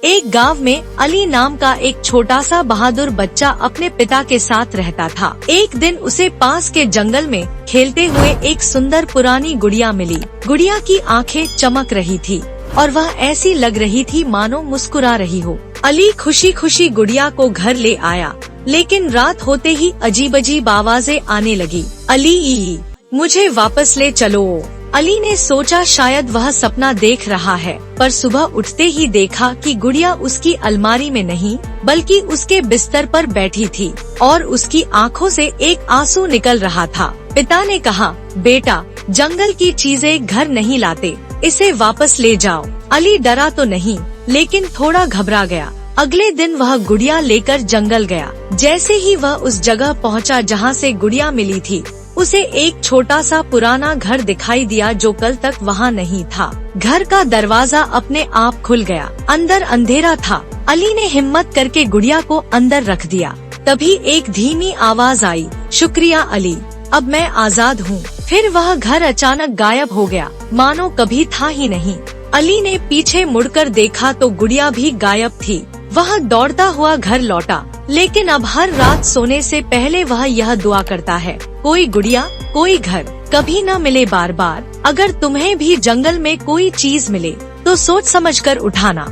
एक गांव में अली नाम का एक छोटा सा बहादुर बच्चा अपने पिता के साथ रहता था। एक दिन उसे पास के जंगल में खेलते हुए एक सुंदर पुरानी गुड़िया मिली। गुड़िया की आंखें चमक रही थी और वह ऐसी लग रही थी मानो मुस्कुरा रही हो। अली खुशी खुशी गुड़िया को घर ले आया, लेकिन रात होते ही अजीब अजीब आवाजें आने लगी। अली, मुझे वापस ले चलो। अली ने सोचा शायद वह सपना देख रहा है, पर सुबह उठते ही देखा कि गुड़िया उसकी अलमारी में नहीं बल्कि उसके बिस्तर पर बैठी थी और उसकी आंखों से एक आंसू निकल रहा था। पिता ने कहा, बेटा, जंगल की चीजें घर नहीं लाते, इसे वापस ले जाओ। अली डरा तो नहीं, लेकिन थोड़ा घबरा गया। अगले दिन वह गुड़िया लेकर जंगल गया। जैसे ही वह उस जगह पहुंचा जहां से गुड़िया मिली थी, उसे एक छोटा सा पुराना घर दिखाई दिया जो कल तक वहाँ नहीं था। घर का दरवाजा अपने आप खुल गया। अंदर अंधेरा था। अली ने हिम्मत करके गुड़िया को अंदर रख दिया। तभी एक धीमी आवाज आई, शुक्रिया अली, अब मैं आजाद हूँ। फिर वह घर अचानक गायब हो गया, मानो कभी था ही नहीं। अली ने पीछे मुड़कर देखा तो गुड़िया भी गायब थी। वह दौड़ता हुआ घर लौटा, लेकिन अब हर रात सोने से पहले वह यह दुआ करता है, कोई गुड़िया, कोई घर, कभी न मिले बार बार। अगर तुम्हें भी जंगल में कोई चीज मिले तो सोच समझकर उठाना।